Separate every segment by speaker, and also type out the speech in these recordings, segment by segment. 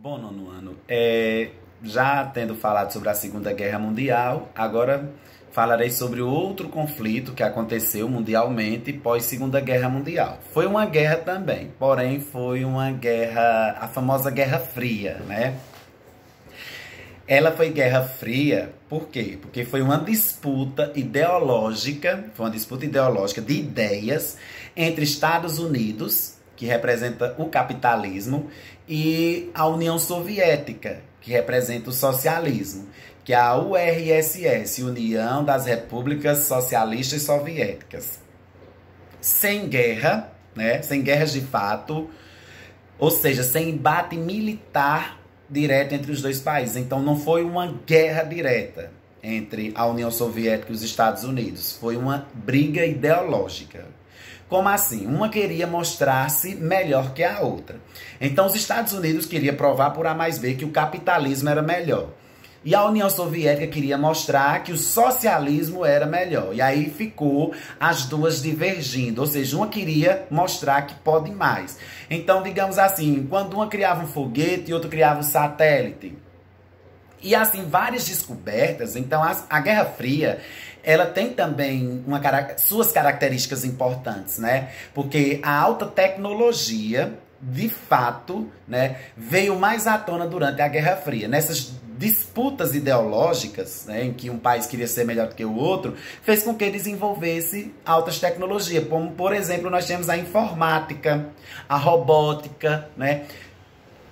Speaker 1: Bom, nono ano, já tendo falado sobre a Segunda Guerra Mundial, agora falarei sobre outro conflito que aconteceu mundialmente pós-Segunda Guerra Mundial. Foi uma guerra também, porém foi uma guerra, a famosa Guerra Fria, né? Ela foi Guerra Fria, por quê? Porque foi uma disputa ideológica, de ideias entre Estados Unidos, que representa o capitalismo, e a União Soviética, que representa o socialismo, que é a URSS, União das Repúblicas Socialistas Soviéticas. Sem guerra, né? Sem guerras de fato, ou seja, sem embate militar direto entre os dois países. Então não foi uma guerra direta entre a União Soviética e os Estados Unidos. Foi uma briga ideológica. Como assim? Uma queria mostrar-se melhor que a outra. Então os Estados Unidos queriam provar por A mais B que o capitalismo era melhor. E a União Soviética queria mostrar que o socialismo era melhor. E aí ficou as duas divergindo. Ou seja, uma queria mostrar que pode mais. Então, digamos assim, quando uma criava um foguete e outra criava um satélite. E assim, várias descobertas. Então, a Guerra Fria, ela tem também suas características importantes, né? Porque a alta tecnologia, de fato, né, veio mais à tona durante a Guerra Fria. Nessas disputas ideológicas, né, em que um país queria ser melhor do que o outro, fez com que desenvolvesse altas tecnologias, como, por exemplo, nós temos a informática, a robótica, né?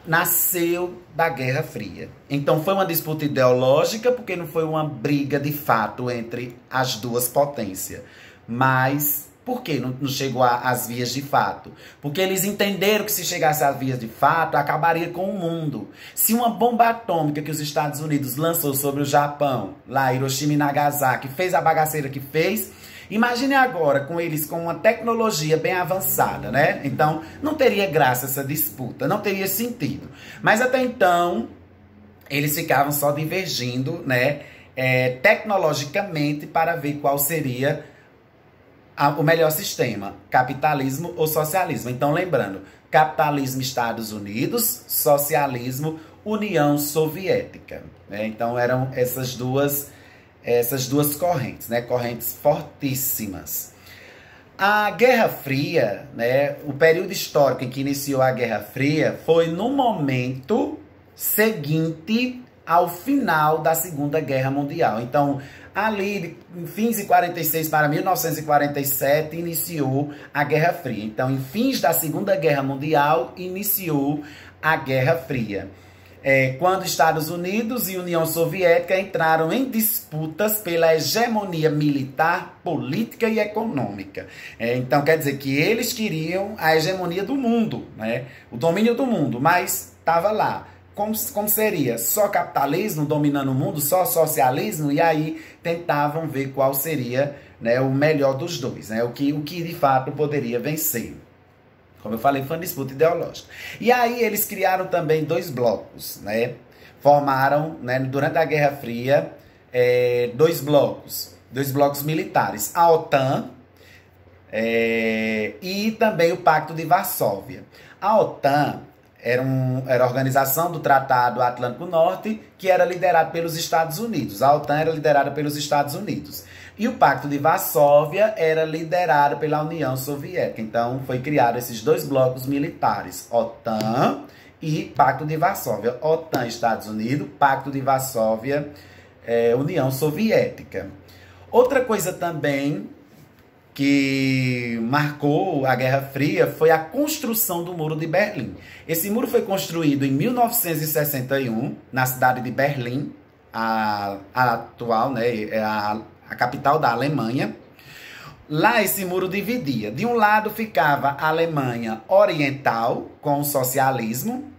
Speaker 1: Nasceu da Guerra Fria. Então foi uma disputa ideológica, porque não foi uma briga de fato entre as duas potências. Mas por que não chegou às vias de fato? Porque eles entenderam que se chegasse às vias de fato, acabaria com o mundo. Se uma bomba atômica que os Estados Unidos lançou sobre o Japão, lá Hiroshima e Nagasaki, fez a bagaceira que fez, imagine agora com eles com uma tecnologia bem avançada, né? Então, não teria graça essa disputa, não teria sentido. Mas até então, eles ficavam só divergindo, né? Tecnologicamente para ver qual seria o melhor sistema, capitalismo ou socialismo. Então, lembrando, capitalismo Estados Unidos, socialismo União Soviética, né? Então, eram essas duas correntes, né? Correntes fortíssimas. A Guerra Fria, né? O período histórico em que iniciou a Guerra Fria foi no momento seguinte ao final da Segunda Guerra Mundial. Então, ali, em fins de 46 para 1947, iniciou a Guerra Fria. Então, em fins da Segunda Guerra Mundial, iniciou a Guerra Fria. Quando Estados Unidos e União Soviética entraram em disputas pela hegemonia militar, política e econômica. Então, quer dizer que eles queriam a hegemonia do mundo, né? O domínio do mundo, mas estava lá. Como seria? Só capitalismo dominando o mundo? Só socialismo? E aí tentavam ver qual seria, né, o melhor dos dois, né? O que de fato poderia vencer. Como eu falei, foi uma disputa ideológica. E aí eles criaram também dois blocos, né? Formaram, né, durante a Guerra Fria, dois blocos militares. A OTAN e também o Pacto de Varsóvia. A OTAN era a organização do Tratado Atlântico Norte, que era liderado pelos Estados Unidos. A OTAN era liderada pelos Estados Unidos. E o Pacto de Varsóvia era liderado pela União Soviética. Então, foi criado esses dois blocos militares, OTAN e Pacto de Varsóvia. OTAN, Estados Unidos, Pacto de Varsóvia, União Soviética. Outra coisa também que marcou a Guerra Fria foi a construção do Muro de Berlim. Esse muro foi construído em 1961, na cidade de Berlim, a atual, né, a capital da Alemanha. Lá esse muro dividia. De um lado ficava a Alemanha Oriental, com o socialismo,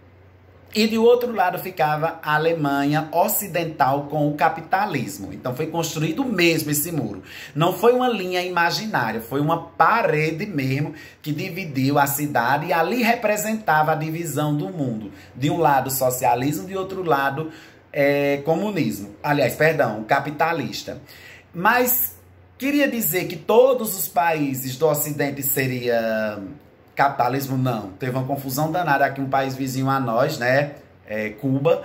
Speaker 1: e de outro lado ficava a Alemanha Ocidental com o capitalismo. Então foi construído mesmo esse muro. Não foi uma linha imaginária, foi uma parede mesmo que dividiu a cidade e ali representava a divisão do mundo. De um lado socialismo, de outro lado comunismo. Aliás, perdão, capitalista. Mas queria dizer que todos os países do Ocidente seria capitalismo? Não. Teve uma confusão danada aqui, um país vizinho a nós, né? Cuba.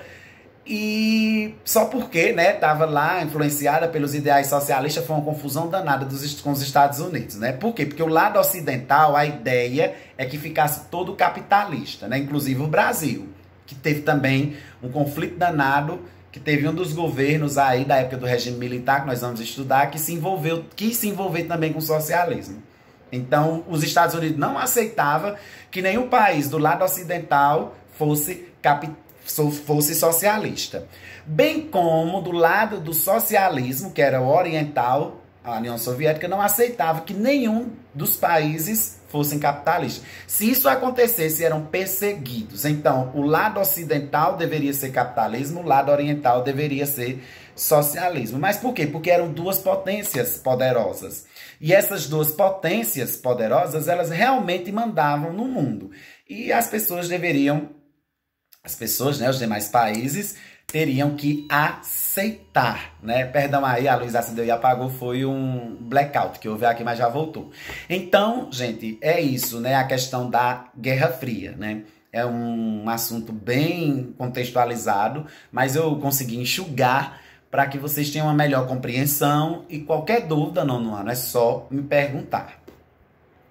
Speaker 1: E só porque, né, estava lá influenciada pelos ideais socialistas, foi uma confusão danada com os Estados Unidos, né? Por quê? Porque o lado ocidental, a ideia é que ficasse todo capitalista, né? Inclusive o Brasil, que teve também um conflito danado, que teve um dos governos aí da época do regime militar, que nós vamos estudar, quis se envolver também com o socialismo. Então, os Estados Unidos não aceitavam que nenhum país do lado ocidental fosse socialista. Bem como do lado do socialismo, que era o oriental, a União Soviética não aceitava que nenhum dos países fossem capitalistas. Se isso acontecesse, eram perseguidos. Então, o lado ocidental deveria ser capitalismo, o lado oriental deveria ser socialismo. Mas por quê? Porque eram duas potências poderosas. E essas duas potências poderosas, elas realmente mandavam no mundo. E as pessoas, né, os demais países, teriam que aceitar, né? Perdão aí, a luz acendeu e apagou, foi um blackout que houve aqui, mas já voltou. Então, gente, é isso, né? A questão da Guerra Fria, né? É um assunto bem contextualizado, mas eu consegui enxugar para que vocês tenham uma melhor compreensão e qualquer dúvida, nono ano, é só me perguntar.